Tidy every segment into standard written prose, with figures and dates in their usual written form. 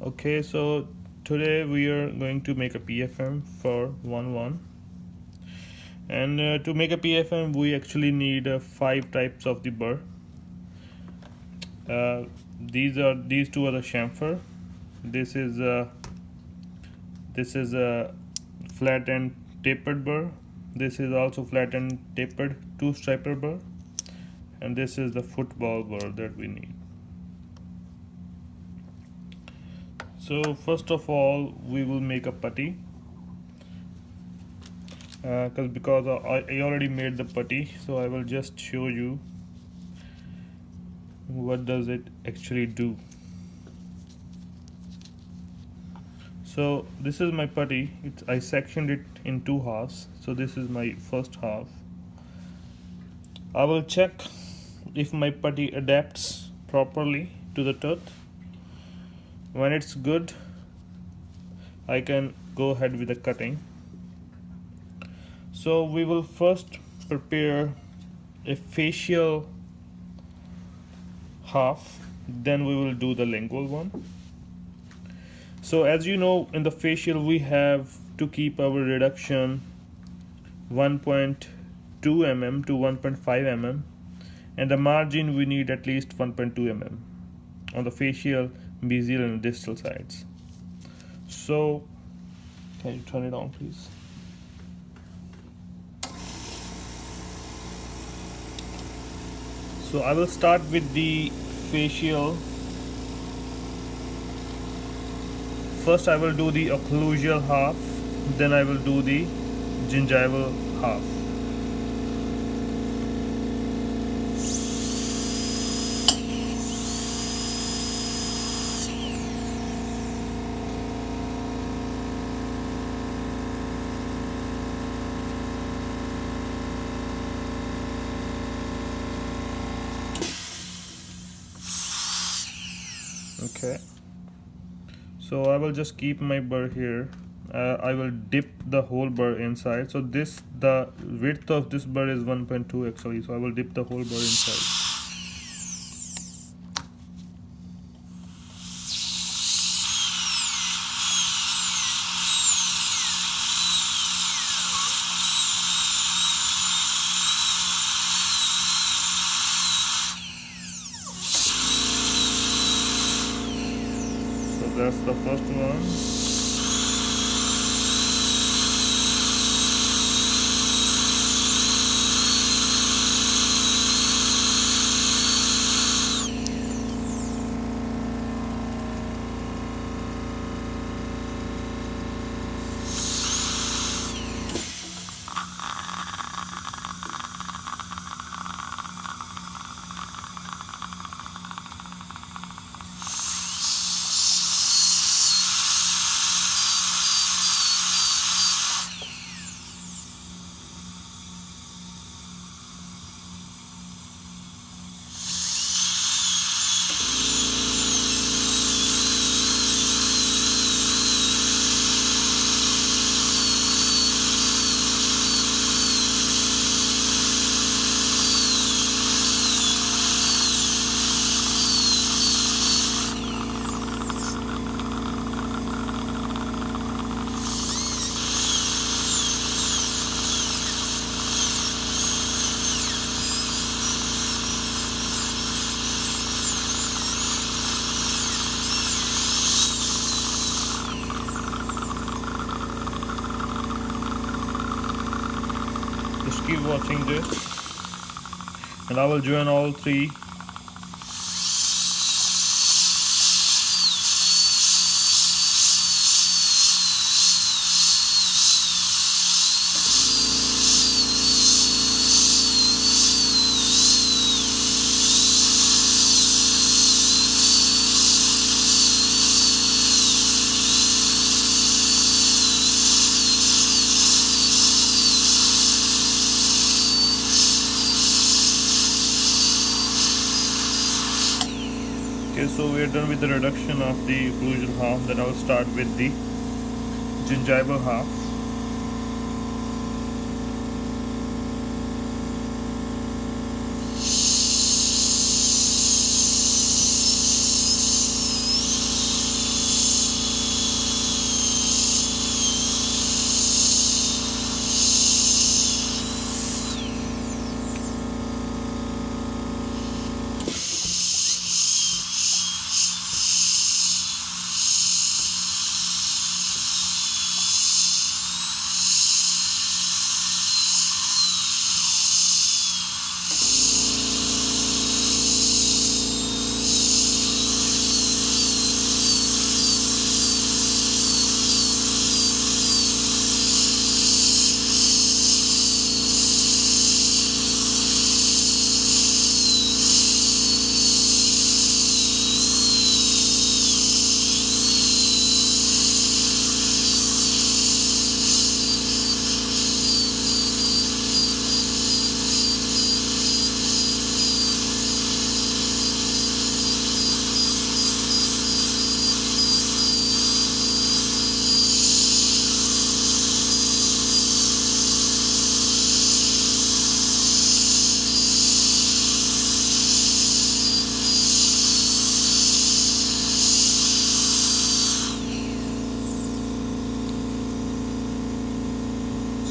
Okay, so today we are going to make a PFM for 1 and to make a PFM we actually need 5 types of the burr. uh, these two are the chamfer. This is a flat and tapered burr. This is also flat and tapered two-striper burr, and this is the football burr that we need. So first of all we will make a putty, because I already made the putty, so I will just show you what does it actually do. So this is my putty. I sectioned it in 2 halves, so this is my first half. I will check if my putty adapts properly to the tooth. When it's good, I can go ahead with the cutting. So we will first prepare a facial half, then we will do the lingual one. So as you know, in the facial we have to keep our reduction 1.2 mm to 1.5 mm, and the margin we need at least 1.2 mm on the facial, mesial and distal sides. So can you turn it on please? So I will start with the facial. First I will do the occlusal half, then I will do the gingival half. Okay, so I will just keep my burr here. I will dip the whole burr inside. So the width of this burr is 1.2 actually, so I will dip the whole burr inside. So that's the first one. Just keep watching this, and I will join all three. Okay, so we are done with the reduction of the occlusal half. Then I will start with the gingival half.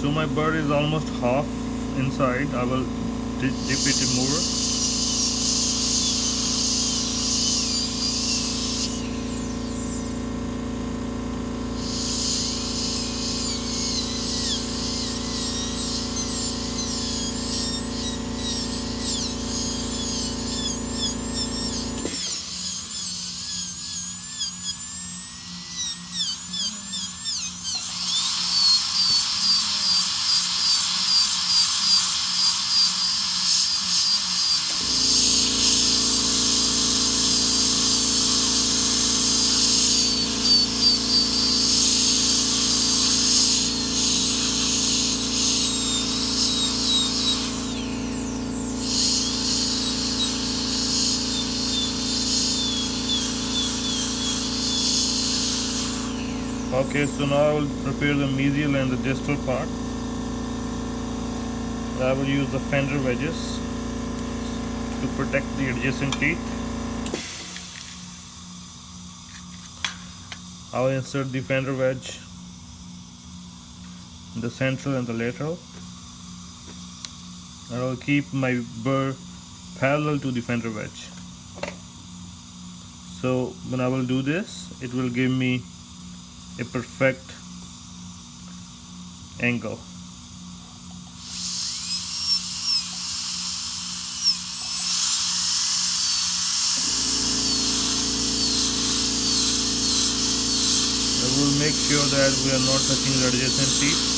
So my bird is almost half inside. I will dip it in more. Okay, so now I will prepare the mesial and the distal part. I will use the fender wedges to protect the adjacent teeth. I will insert the fender wedge in the central and the lateral. I will keep my burr parallel to the fender wedge. So when I will do this, it will give me a perfect angle. I will make sure that we are not touching the adjacent teeth.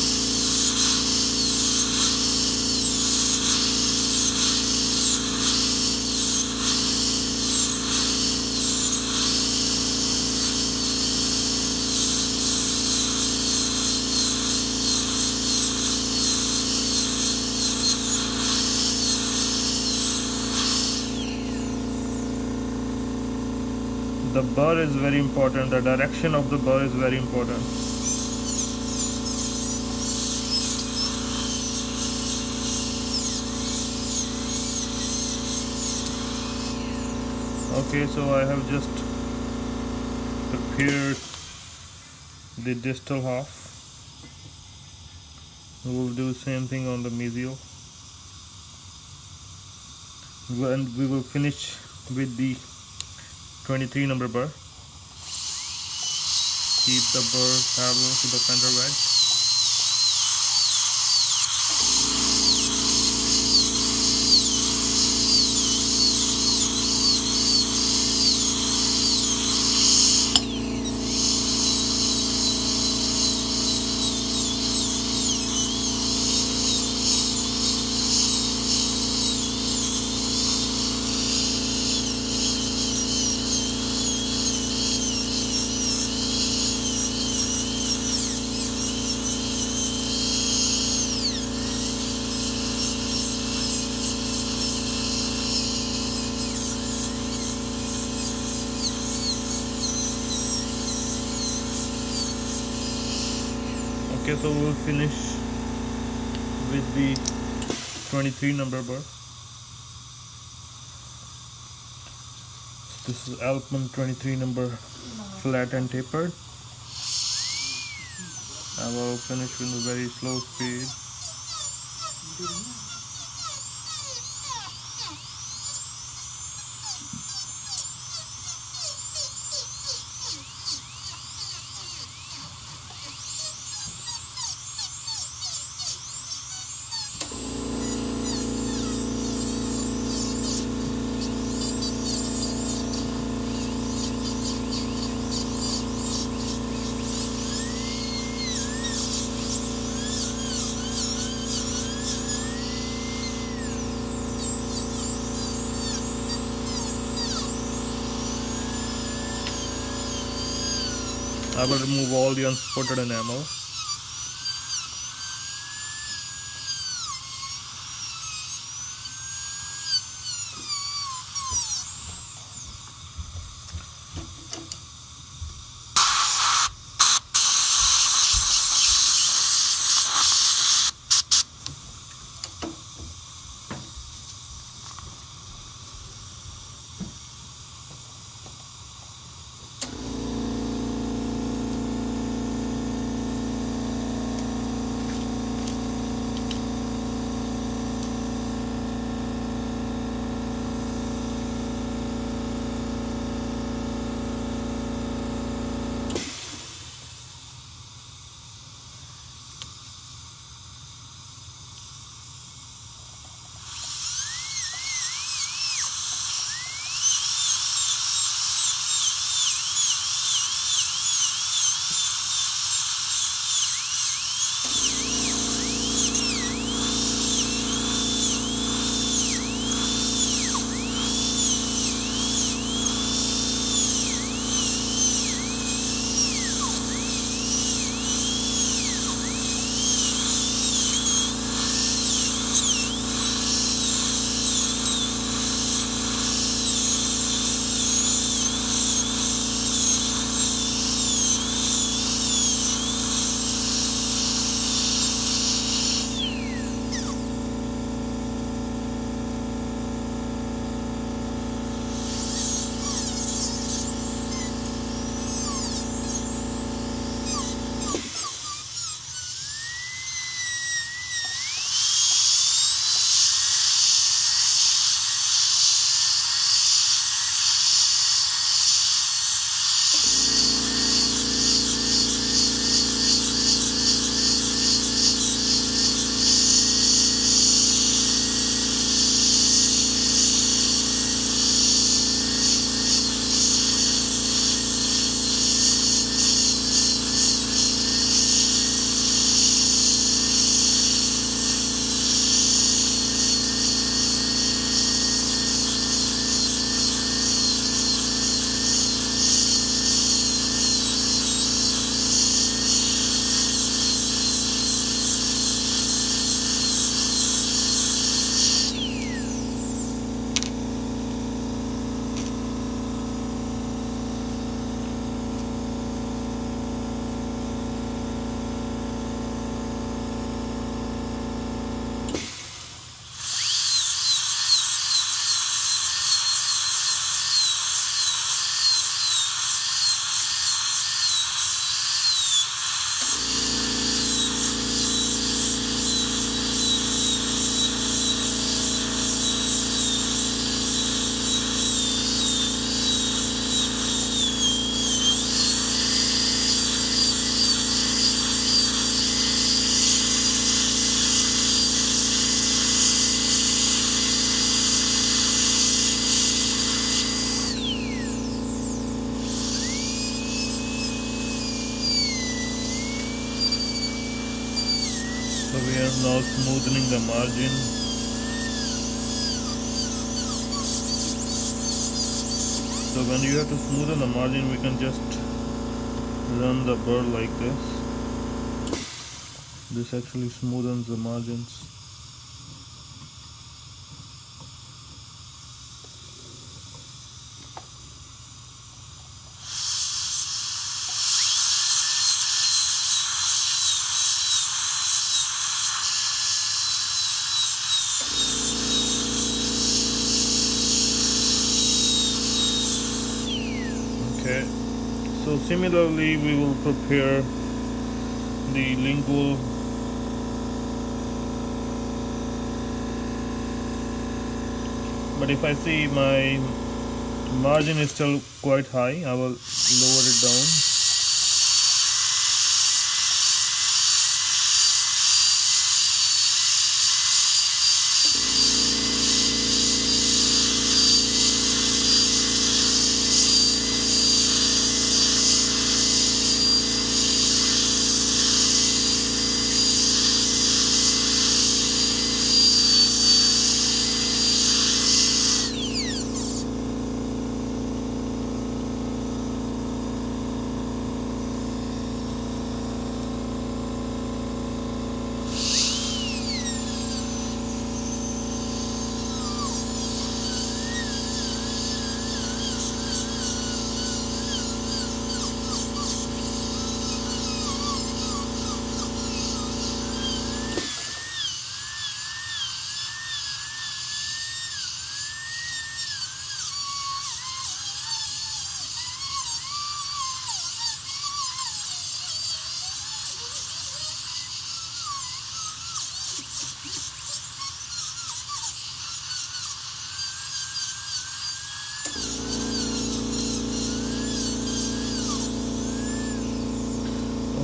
The burr is very important. The direction of the burr is very important. Okay, so I have just prepared the distal half. We will do the same thing on the mesial. And we will finish with the 23 number burr. Keep the burr parallel to the fender wedge. Okay, so we'll finish with the 23 number burr. This is Alpman 23 number flat and tapered. I will finish with a very slow speed. I will remove all the unspotted enamel. we are now smoothening the margin. So when you have to smoothen the margin, we can just run the burr like this. This actually smoothens the margins. Okay, so similarly we will prepare the lingual. But if I see my margin is still quite high, I will lower it down.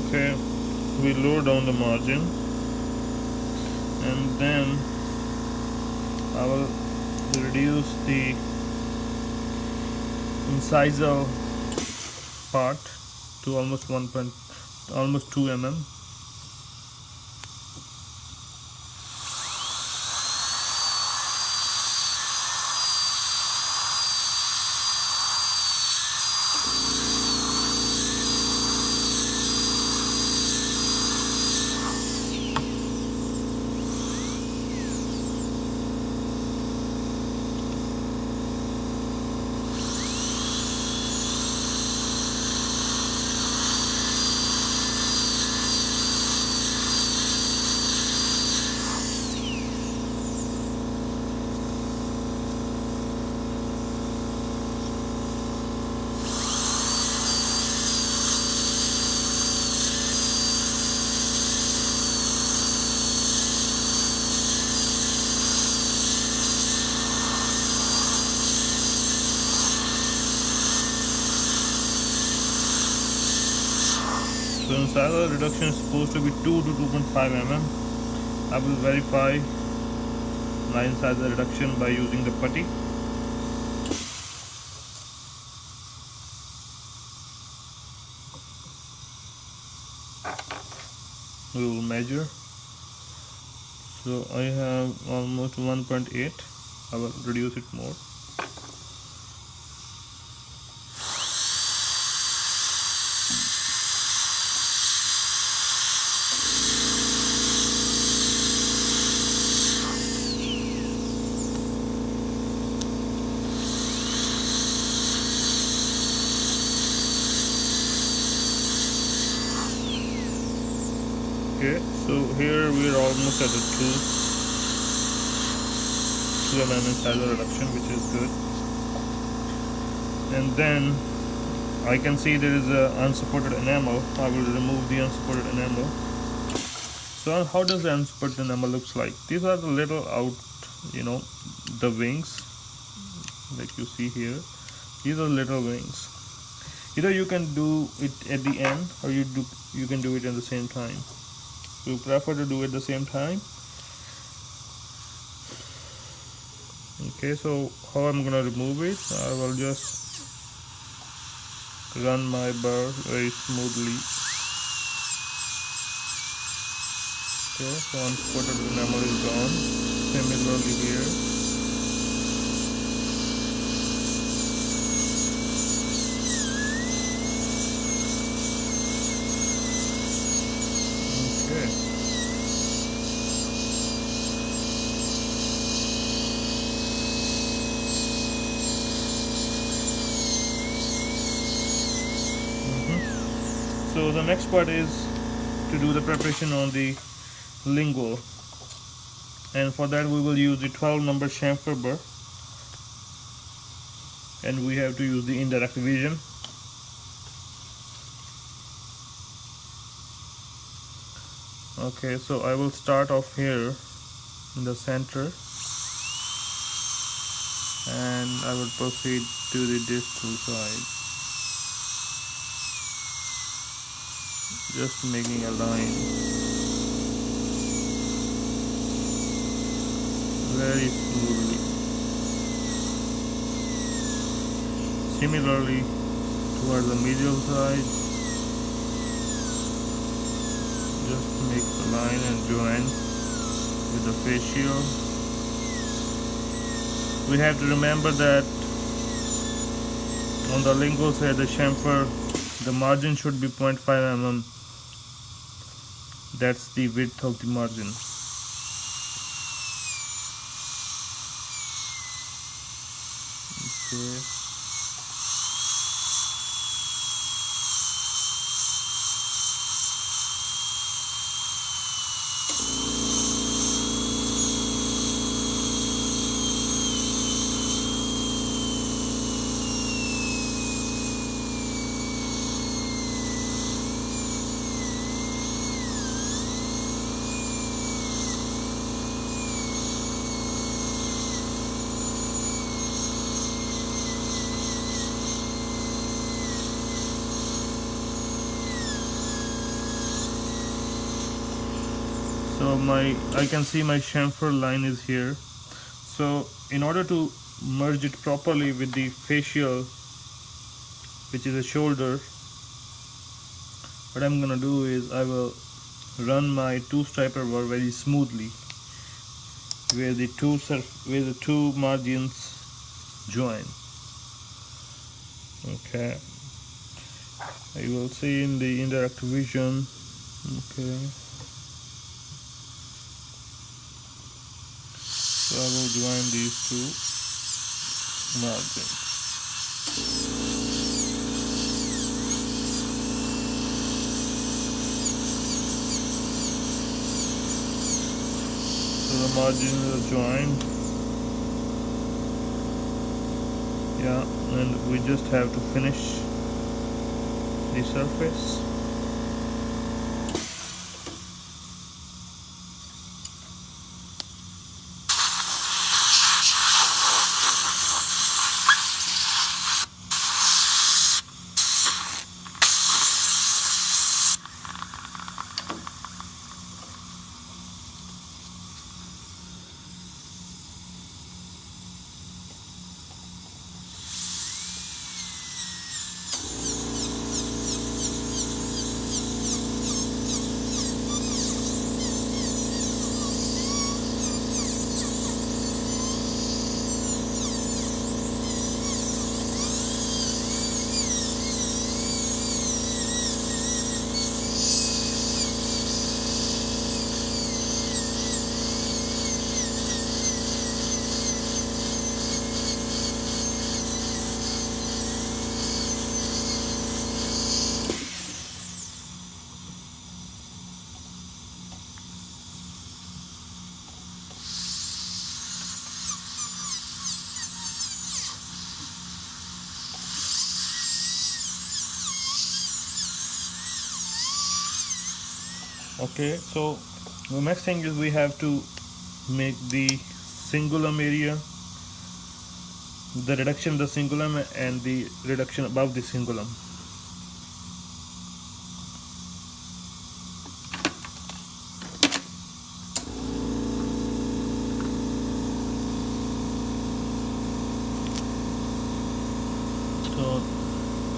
Okay, we lower down the margin, and then I will reduce the incisal part to almost almost 2 mm. So incisal reduction is supposed to be 2 to 2.5 mm. I will verify my incisal reduction by using the putty. We will measure. So I have almost 1.8. I will reduce it more. Okay, so here we are almost at the 2 mm incisal reduction, which is good. And then I can see there is a unsupported enamel. I will remove the unsupported enamel. So how does the unsupported enamel looks like? These are the little out, the wings, like you see here. These are little wings. Either you can do it at the end, or you can do it at the same time. We prefer to do it at the same time. Okay, so how I'm gonna remove it? I will just run my burr very smoothly. Okay, so unspotted enamel is gone. Similarly here. Okay. So the next part is to do the preparation on the lingual, and for that we will use the 12 number chamfer burr, and we have to use the indirect vision. Okay, so I will start off here in the center and I will proceed to the distal side, just making a line very smoothly. Similarly towards the medial side, just make the line and join with the fascial. We have to remember that on the lingual side, the chamfer, the margin should be 0.5 mm. That's the width of the margin. Okay. So I can see my chamfer line is here. So in order to merge it properly with the fascial, which is a shoulder, what I'm gonna do is I will run my two striper bar very smoothly, where the two margins join. Okay, you will see in the indirect vision. Okay, so I will join these two margins. So the margins are joined. Yeah, and we just have to finish the surface. Okay, so the next thing is we have to make the cingulum area, the reduction of the cingulum and the reduction above the cingulum.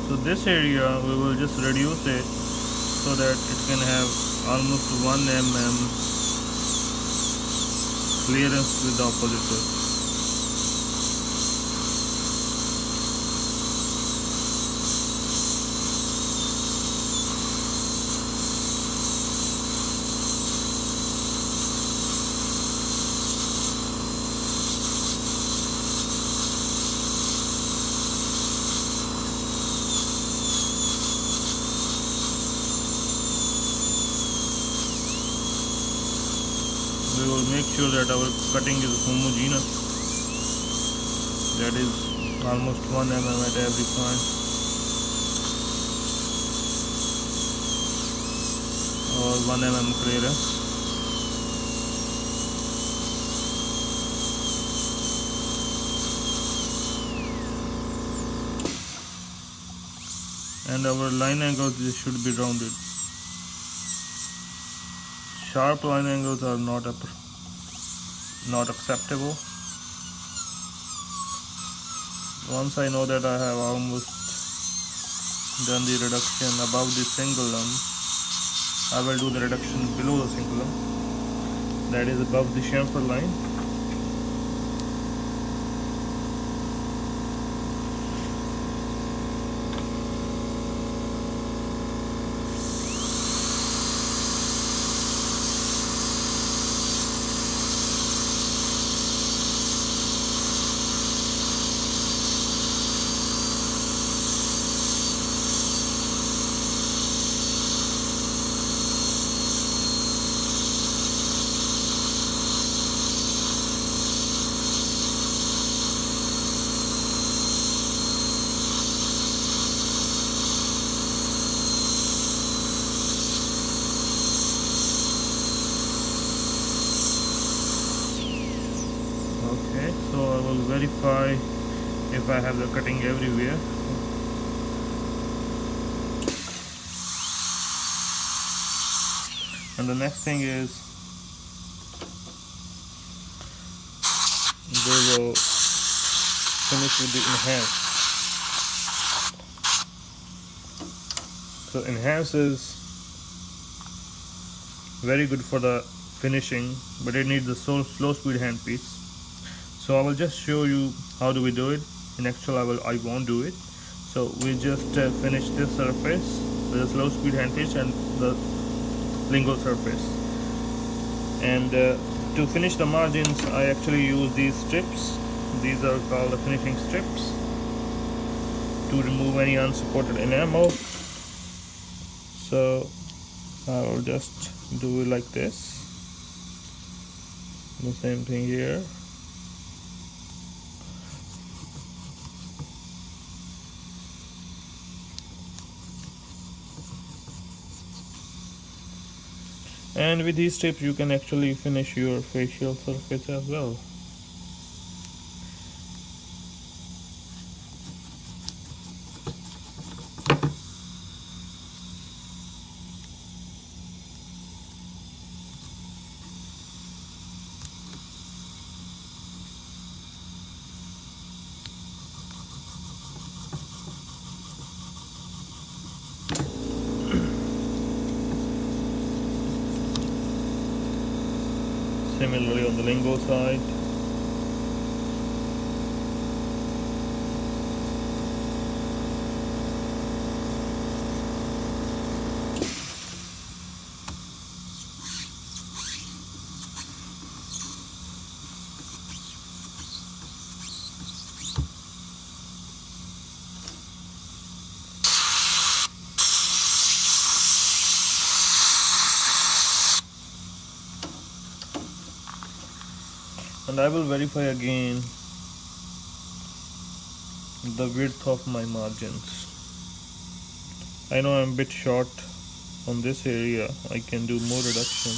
So this area we will just reduce it so that it can have almost 1 mm clearance with the oppositor. We will make sure that our cutting is homogeneous, that is almost 1 mm at every point, or 1 mm clearance. And our line angles should be rounded. Sharp line angles are not acceptable. Once I know that I have almost done the reduction above the cingulum, I will do the reduction below the cingulum, that is above the chamfer line. Okay, so I will verify if I have the cutting everywhere. And the next thing is we will finish with the enhance. So enhance is very good for the finishing, but it needs a slow speed handpiece. So I will just show you how do we do it. In actual I won't do it. So we just finish this surface with a slow speed handpiece and the lingual surface. And to finish the margins, I actually use these strips. These are called the finishing strips to remove any unsupported enamel. So I will just do it like this. The same thing here. And with these strips you can actually finish your facial surface as well. Similarly on the lingual side. And I will verify again the width of my margins. I know I'm a bit short on this area. I can do more reduction.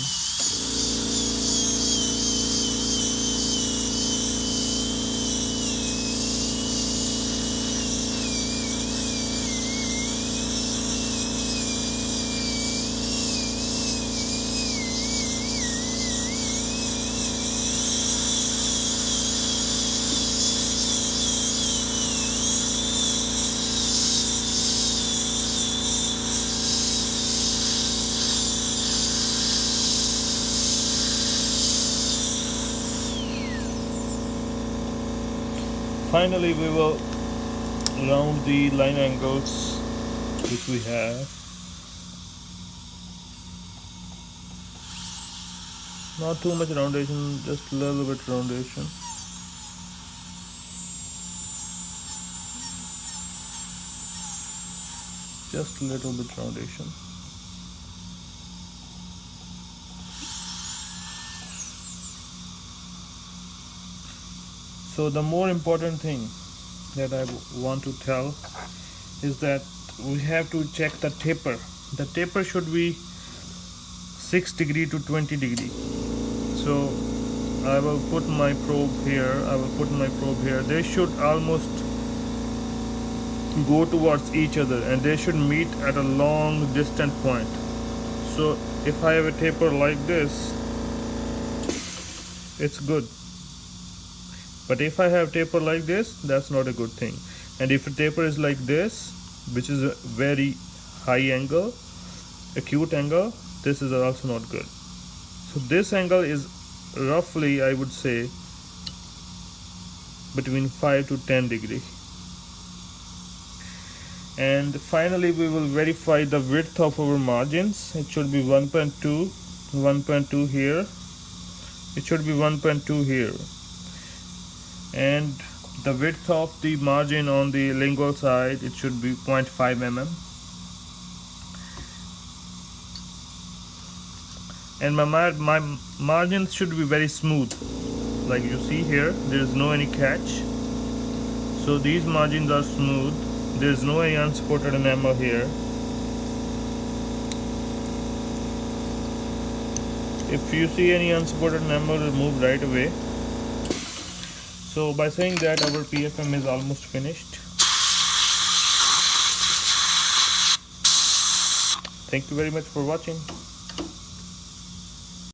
Finally we will round the line angles which we have. Not too much roundation, just a little bit roundation. Just a little bit roundation. So the more important thing that I want to tell is that we have to check the taper. The taper should be 6 degree to 20 degree. So I will put my probe here. They should almost go towards each other and they should meet at a long distant point. So if I have a taper like this, it's good. But if I have taper like this, that's not a good thing. And if a taper is like this, which is a very high angle, acute angle, this is also not good. So this angle is roughly, I would say, between 5 to 10 degree. And finally we will verify the width of our margins. It should be 1.2 here. It should be 1.2 here. And the width of the margin on the lingual side, it should be 0.5 mm. And my margins should be very smooth, like you see here. There is no any catch, so these margins are smooth. There is no any unsupported enamel here. If you see any unsupported enamel, remove right away. So by saying that, our PFM is almost finished. Thank you very much for watching.